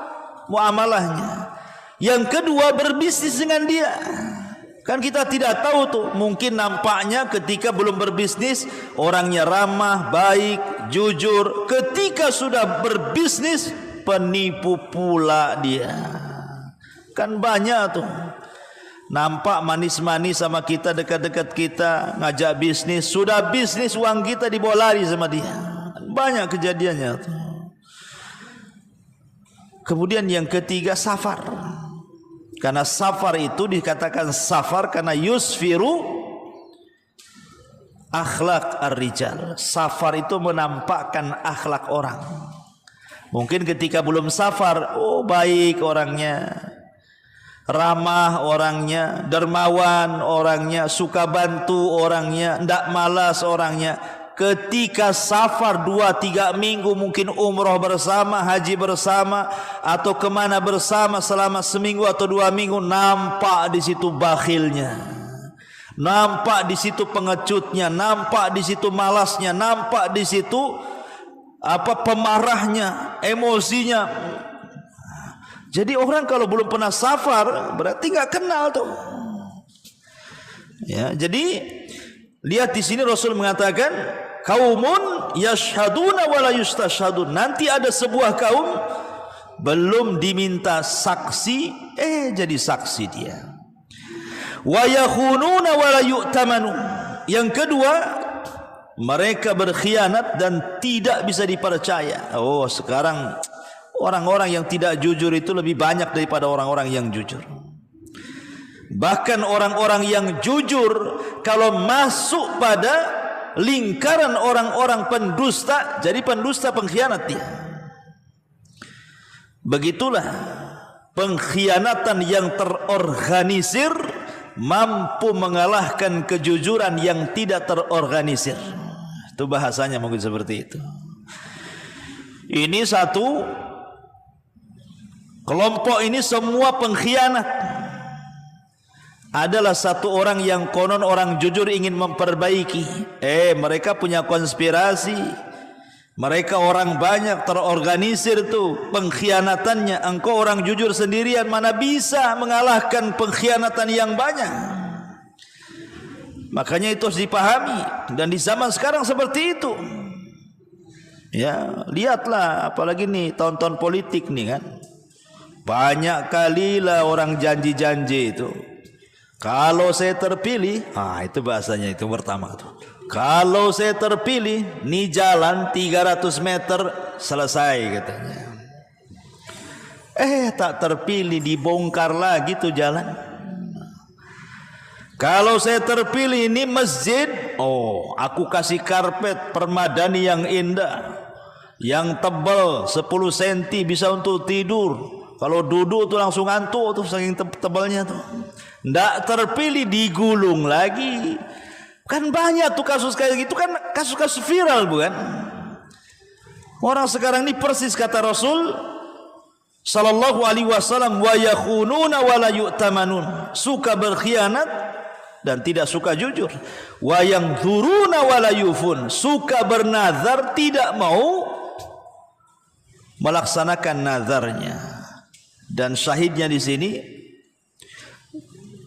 muamalahnya. Yang kedua, berbisnis dengan dia. Kan kita tidak tahu tuh, mungkin nampaknya ketika belum berbisnis orangnya ramah, baik, jujur. Ketika sudah berbisnis, penipu pula dia. Kan banyak tuh, nampak manis-manis sama kita, dekat-dekat kita, ngajak bisnis, sudah bisnis uang kita dibawa lari sama dia. Banyak kejadiannya tuh. Kemudian yang ketiga safar. Karena safar itu dikatakan safar karena yusfiru akhlak ar-rijal. Safar itu menampakkan akhlak orang. Mungkin ketika belum safar, oh baik orangnya, ramah orangnya, dermawan orangnya, suka bantu orangnya, ndak malas orangnya. Ketika safar 2-3 minggu, mungkin umroh bersama, haji bersama, atau kemana bersama selama seminggu atau 2 minggu, nampak di situ bakhilnya, nampak di situ pengecutnya, nampak di situ malasnya, nampak di situ pemarahnya, emosinya. Jadi orang kalau belum pernah safar berarti nggak kenal tuh. Ya, jadi lihat di sini Rasul mengatakan kaumun yashhaduna wala yustashhadun. Nanti ada sebuah kaum belum diminta saksi, jadi saksi dia. Wa yakhununa wala yu'tamanu. Yang kedua, mereka berkhianat dan tidak bisa dipercaya. Oh, sekarang orang-orang yang tidak jujur itu lebih banyak daripada orang-orang yang jujur. Bahkan orang-orang yang jujur kalau masuk pada lingkaran orang-orang pendusta, jadi pendusta, pengkhianat dia. Begitulah pengkhianatan yang terorganisir mampu mengalahkan kejujuran yang tidak terorganisir. Itu bahasanya mungkin seperti itu. Ini satu kelompok, ini semua pengkhianat. Adalah satu orang yang konon orang jujur ingin memperbaiki. Mereka punya konspirasi. Mereka orang banyak terorganisir tuh pengkhianatannya. Engkau orang jujur sendirian mana bisa mengalahkan pengkhianatan yang banyak. Makanya itu harus dipahami. Dan di zaman sekarang seperti itu. Ya, lihatlah apalagi nih tahun-tahun politik nih kan. Banyak kali lah orang janji-janji itu. Kalau saya terpilih, itu bahasanya itu pertama tuh. Kalau saya terpilih, nih jalan 300 meter selesai katanya. Tak terpilih, dibongkar lagi tuh jalan. Kalau saya terpilih, ini masjid, aku kasih karpet permadani yang indah, yang tebal 10 cm bisa untuk tidur. Kalau duduk tuh langsung ngantuk tuh saking tebalnya tuh. Nggak terpilih, digulung lagi. Kan banyak tuh kasus kayak gitu, kan kasus-kasus viral bukan? Orang sekarang ini persis kata Rasul sallallahu alaihi wasallam, wa yakhununa wa la yu'tamanun. Suka berkhianat dan tidak suka jujur. Wa yangdzuruna wa la yufun. Suka bernazar, tidak mau melaksanakan nazarnya. Dan syahidnya di sini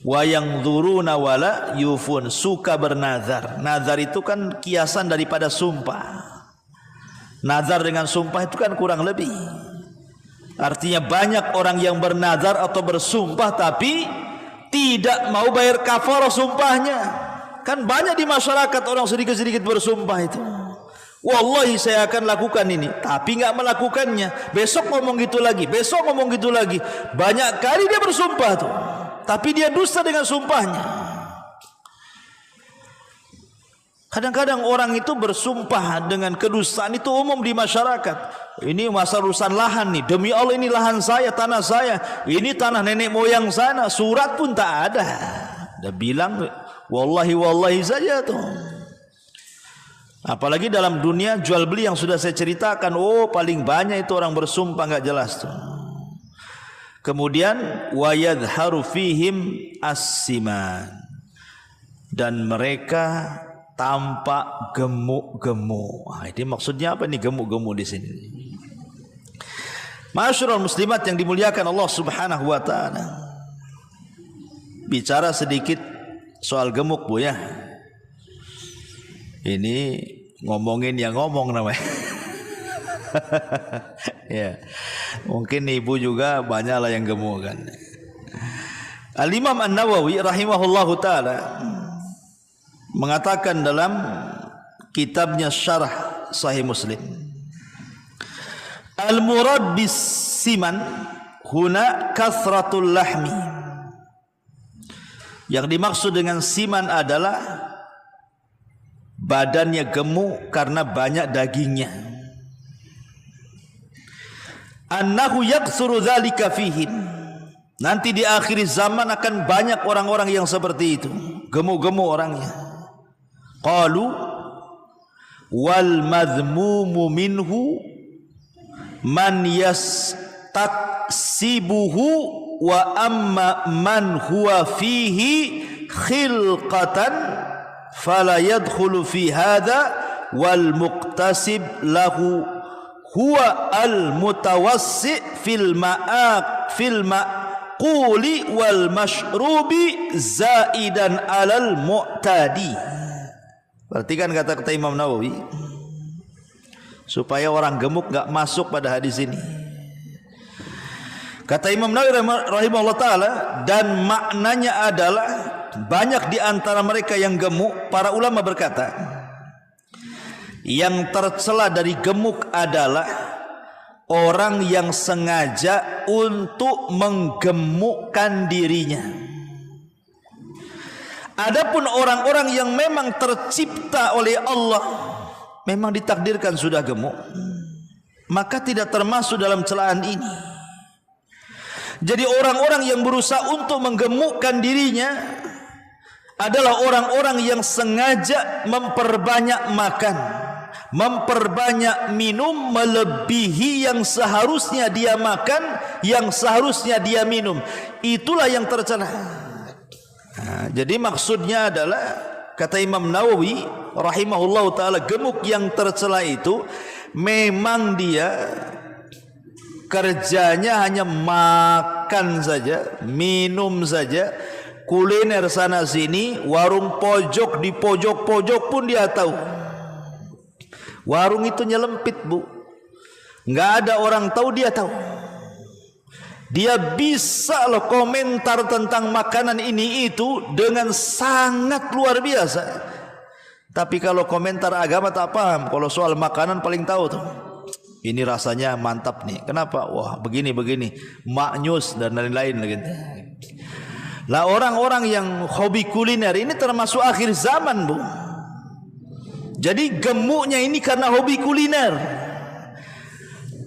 wa yangdzuruna wala yufun, suka bernazar. Nazar itu kan kiasan daripada sumpah. Nazar dengan sumpah itu kan kurang lebih. Artinya banyak orang yang bernazar atau bersumpah tapi tidak mau bayar kafarah sumpahnya. Kan banyak di masyarakat orang sedikit-sedikit bersumpah itu. Wallahi saya akan lakukan ini, tapi nggak melakukannya. Besok ngomong gitu lagi, besok ngomong gitu lagi. Banyak kali dia bersumpah tuh, tapi dia dusta dengan sumpahnya. Kadang-kadang orang itu bersumpah dengan kedustaan itu umum di masyarakat. Ini masalah urusan lahan nih, demi Allah ini lahan saya, tanah saya, ini tanah nenek moyang sana, surat pun tak ada. Dia bilang wallahi saja tuh. Apalagi dalam dunia jual beli yang sudah saya ceritakan, paling banyak itu orang bersumpah nggak jelas tuh. Kemudian wa yadharu fihim as-siman, dan mereka tampak gemuk-gemuk. Ini maksudnya apa nih gemuk-gemuk di sini? Ma'asyiral muslimat yang dimuliakan Allah Subhanahu wa taala. Bicara sedikit soal gemuk Bu ya. Ini ngomongin yang ngomong namanya. Ya, mungkin ibu juga banyaklah yang gemuk kan. Al-Imam An-Nawawi rahimahullahu taala mengatakan dalam kitabnya Syarah Sahih Muslim, Al-murad bis siman huna kathratul lahmi. Yang dimaksud dengan siman adalah badannya gemuk karena banyak dagingnya. Annahu yaktsuru dzalika fihim. Nanti di akhir zaman akan banyak orang-orang yang seperti itu, gemuk-gemuk orangnya. Qalu wal madhmumu minhu man yastaksibuhu wa amma man huwa fihi khilqatan fala yadkhulu fi hadha wal muqtasib lahu huwa al mutawassi fil ma'quli wal mashrubi zaidan alal mu'tadi. Perhatikan kata-kata Imam Nawawi supaya orang gemuk enggak masuk pada hadis ini. Kata Imam Nawawi rahimahullah ta'ala, dan maknanya adalah banyak di antara mereka yang gemuk. Para ulama berkata, yang tercela dari gemuk adalah orang yang sengaja untuk menggemukkan dirinya. Adapun orang-orang yang memang tercipta oleh Allah, memang ditakdirkan sudah gemuk, maka tidak termasuk dalam celaan ini. Jadi orang-orang yang berusaha untuk menggemukkan dirinya adalah orang-orang yang sengaja memperbanyak makan, memperbanyak minum melebihi yang seharusnya dia makan, yang seharusnya dia minum. Itulah yang tercela. Nah, jadi maksudnya adalah kata Imam Nawawi rahimahullah ta'ala, gemuk yang tercela itu memang dia kerjanya hanya makan saja, minum saja, kuliner sana sini, warung pojok di pojok-pojok pun dia tahu. Warung itu nyelempit, Bu, nggak ada orang tahu, dia tahu. Dia bisa loh komentar tentang makanan ini itu dengan sangat luar biasa. Tapi kalau komentar agama tak paham. Kalau soal makanan paling tahu tuh, ini rasanya mantap nih. Kenapa? Wah, begini-begini, maknyus dan lain-lain gitu. Lah orang-orang yang hobi kuliner ini termasuk akhir zaman, Bu. Jadi gemuknya ini karena hobi kuliner.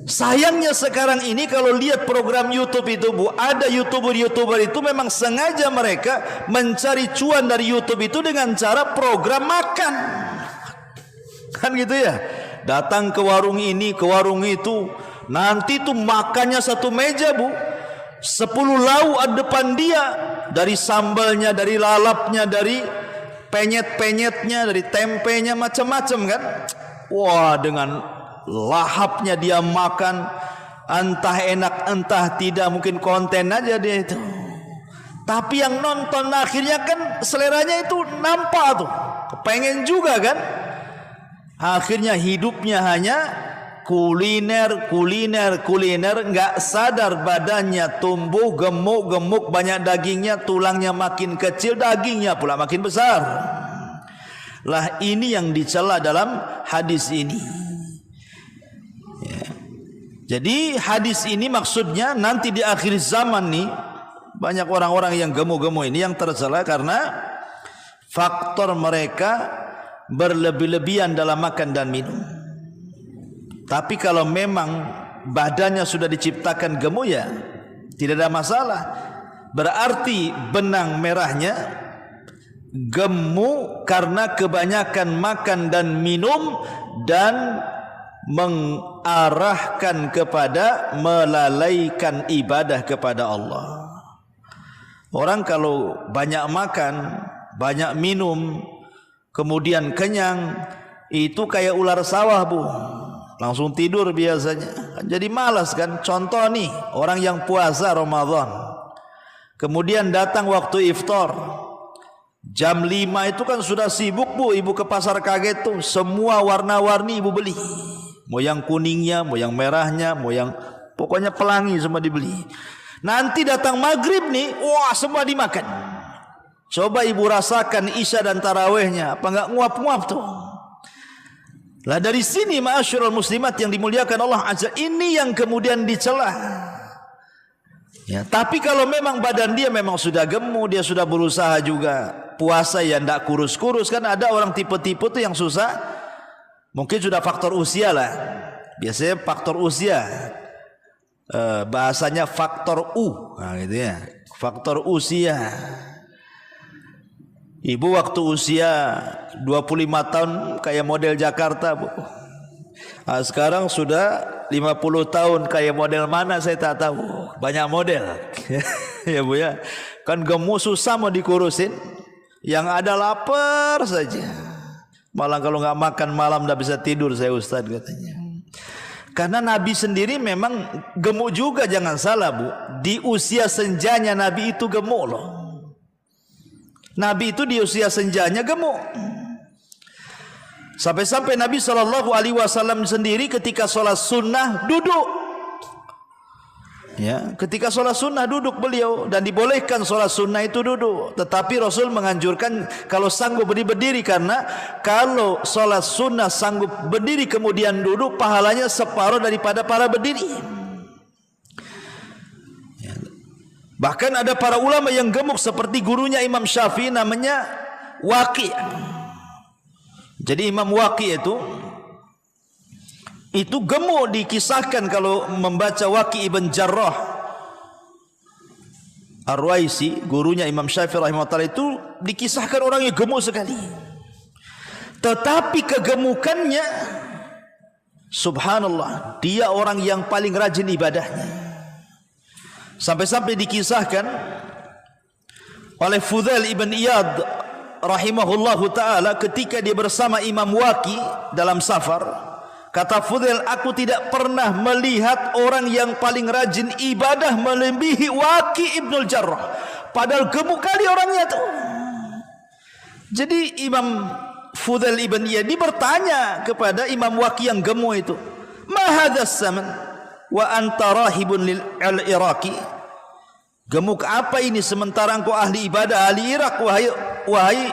Sayangnya sekarang ini kalau lihat program YouTube itu, Bu, ada YouTuber itu memang sengaja mereka mencari cuan dari YouTube itu dengan cara program makan. Kan gitu ya? Datang ke warung ini, ke warung itu, nanti tuh makannya satu meja, Bu, 10 lauk ada depan dia, dari sambalnya, dari lalapnya, dari penyet-penyetnya, dari tempenya, macam-macam kan. Wah, dengan lahapnya dia makan, entah enak entah tidak, mungkin konten aja dia itu. Tapi yang nonton akhirnya kan seleranya itu nampak tuh, kepengen juga kan. Akhirnya hidupnya hanya kuliner, nggak sadar badannya tumbuh gemuk, banyak dagingnya, tulangnya makin kecil, dagingnya pula makin besar. Lah ini yang dicela dalam hadis ini. Ya. Jadi hadis ini maksudnya nanti di akhir zaman nih banyak orang-orang yang gemuk-gemuk ini yang tercela karena faktor mereka berlebih-lebihan dalam makan dan minum. Tapi kalau memang badannya sudah diciptakan gemuk, ya tidak ada masalah. Berarti benang merahnya gemuk karena kebanyakan makan dan minum dan mengarahkan kepada melalaikan ibadah kepada Allah. Orang kalau banyak makan, banyak minum, kemudian kenyang, itu kayak ular sawah, Bu, langsung tidur biasanya. Jadi malas kan. Contoh nih, orang yang puasa Ramadan, kemudian datang waktu iftar, jam 5 itu kan sudah sibuk, Bu. Ibu ke pasar kaget tuh, semua warna-warni ibu beli. Mau yang kuningnya, mau yang merahnya, mau yang pokoknya pelangi semua dibeli. Nanti datang maghrib nih, wah semua dimakan. Coba ibu rasakan isya dan tarawehnya, apa enggak nguap-nguap tuh? Lah dari sini ma'asyiral muslimat yang dimuliakan Allah azza, ini yang kemudian dicela. Ya, tapi kalau memang badan dia memang sudah gemuk, dia sudah berusaha juga puasa ya ndak kurus-kurus, kan ada orang tipe-tipe tuh yang susah, mungkin sudah faktor usia lah. Biasanya faktor usia, bahasanya faktor U, nah, gitu ya, faktor usia. Ibu waktu usia 25 tahun kayak model Jakarta, Bu. Nah, sekarang sudah 50 tahun kayak model mana saya tak tahu. Banyak model. Ya Bu ya. Kan gemuk susah mau dikurusin. Yang ada lapar saja. Malah kalau nggak makan malam nggak bisa tidur saya Ustaz katanya. Karena Nabi sendiri memang gemuk juga, jangan salah Bu. Di usia senjanya Nabi itu gemuk loh. Nabi itu di usia senjanya gemuk. Sampai-sampai Nabi SAW sendiri ketika sholat sunnah duduk. Ya, ketika sholat sunnah duduk beliau, dan dibolehkan sholat sunnah itu duduk. Tetapi Rasul menganjurkan kalau sanggup berdiri, karena kalau sholat sunnah sanggup berdiri kemudian duduk, pahalanya separuh daripada para berdiri. Bahkan ada para ulama yang gemuk seperti gurunya Imam Syafi'i namanya Waqi'. Jadi Imam Waqi' itu gemuk, dikisahkan kalau membaca Waqi' ibn Jarrah Ar-Raisi, gurunya Imam Syafi'i rahimahullah itu dikisahkan orangnya gemuk sekali. Tetapi kegemukannya subhanallah, dia orang yang paling rajin ibadahnya. Sampai-sampai dikisahkan oleh Fudail ibn Iyad rahimahullahu ta'ala ketika dia bersama Imam Waqi dalam safar, kata Fudail, aku tidak pernah melihat orang yang paling rajin ibadah melebihi Waqi ibnul Jarrah, padahal gemuk kali orangnya tuh. Jadi Imam Fudail ibn Iyad bertanya kepada Imam Waqi yang gemuk itu, ma hadzas saman wa anta rahibun lil Iraqi, gemuk apa ini sementara engkau ahli ibadah ahli Irak, wahai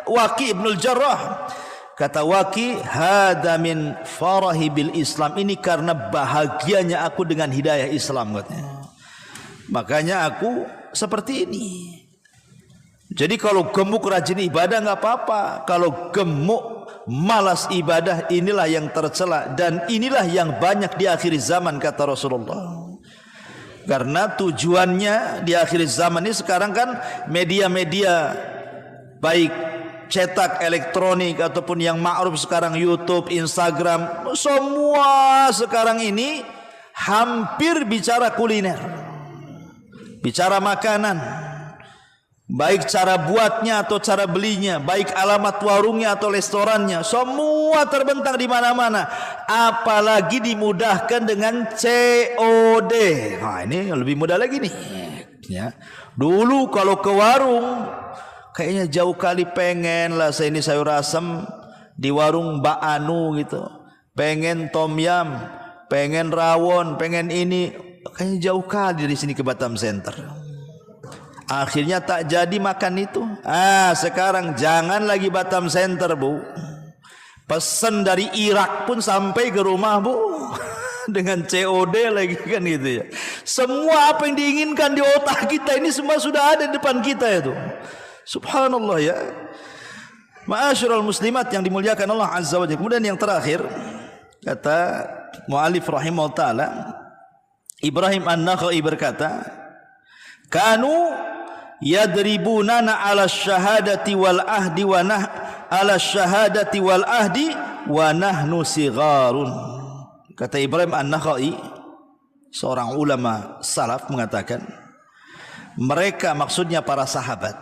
Waqi ibnul Jarrah. Kata Waqi, hada min farahi bil Islam, ini karena bahagianya aku dengan hidayah Islam katanya. Makanya aku seperti ini. Jadi kalau gemuk rajin ibadah nggak apa-apa, kalau gemuk malas ibadah inilah yang tercela, dan inilah yang banyak di akhir zaman kata Rasulullah. Karena tujuannya di akhir zaman ini sekarang kan media-media baik cetak, elektronik ataupun yang ma'ruf sekarang YouTube, Instagram, semua sekarang ini hampir bicara kuliner, bicara makanan, baik cara buatnya atau cara belinya, baik alamat warungnya atau restorannya, semua terbentang di mana-mana. Apalagi dimudahkan dengan COD. Nah, ini lebih mudah lagi nih. Ya. Dulu kalau ke warung kayaknya jauh kali pengen lah saya ini sayur asem di warung Mbak Anu gitu. Pengen tom yam, pengen rawon, pengen ini, kayaknya jauh kali dari sini ke Batam Center. Akhirnya tak jadi makan itu. Sekarang jangan lagi Batam Center Bu, pesan dari Irak pun sampai ke rumah Bu, dengan COD lagi kan gitu ya. Semua apa yang diinginkan di otak kita ini semua sudah ada di depan kita itu. Subhanallah ya. Ma'asyiral muslimat yang dimuliakan Allah azza wa jalla. Kemudian yang terakhir kata mu'allif rahimahullah ta'ala, Ibrahim An-Nakhai berkata, kanu yadribunana ala syahadati wal ahdi wa ala syahadati wal ahdi wa nahnu sigharun. Kata Ibrahim An-Nakhai, seorang ulama salaf, mengatakan mereka, maksudnya para sahabat,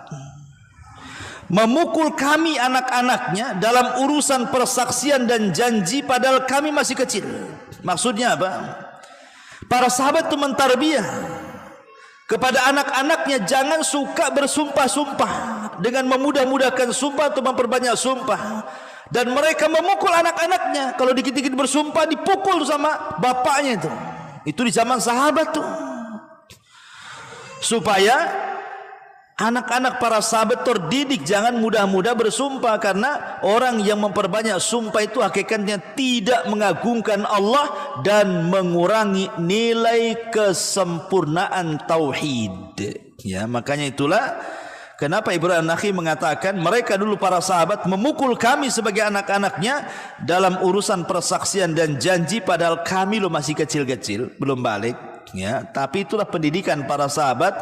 memukul kami anak-anaknya dalam urusan persaksian dan janji padahal kami masih kecil. Maksudnya apa? Para sahabat itu mentarbiyah kepada anak-anaknya, jangan suka bersumpah-sumpah dengan memudah-mudahkan sumpah atau memperbanyak sumpah. Dan mereka memukul anak-anaknya, kalau dikit-dikit bersumpah dipukul sama bapaknya itu. Itu di zaman sahabat tuh. Supaya Anak-anak para sahabat terdidik jangan mudah-mudah bersumpah, karena orang yang memperbanyak sumpah itu hakikatnya tidak mengagungkan Allah dan mengurangi nilai kesempurnaan tauhid. Ya, makanya itulah kenapa Ibrahim Nakhi mengatakan mereka dulu para sahabat memukul kami sebagai anak-anaknya dalam urusan persaksian dan janji, padahal kami lo masih kecil-kecil belum balik. Ya, tapi itulah pendidikan para sahabat.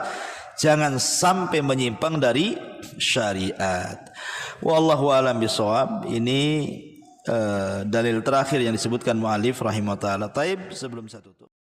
Jangan sampai menyimpang dari syariat. Wallahu a'lam bishawab. Ini dalil terakhir yang disebutkan mu'alif rahimahullah ta'ala. Taib sebelum saya tutup.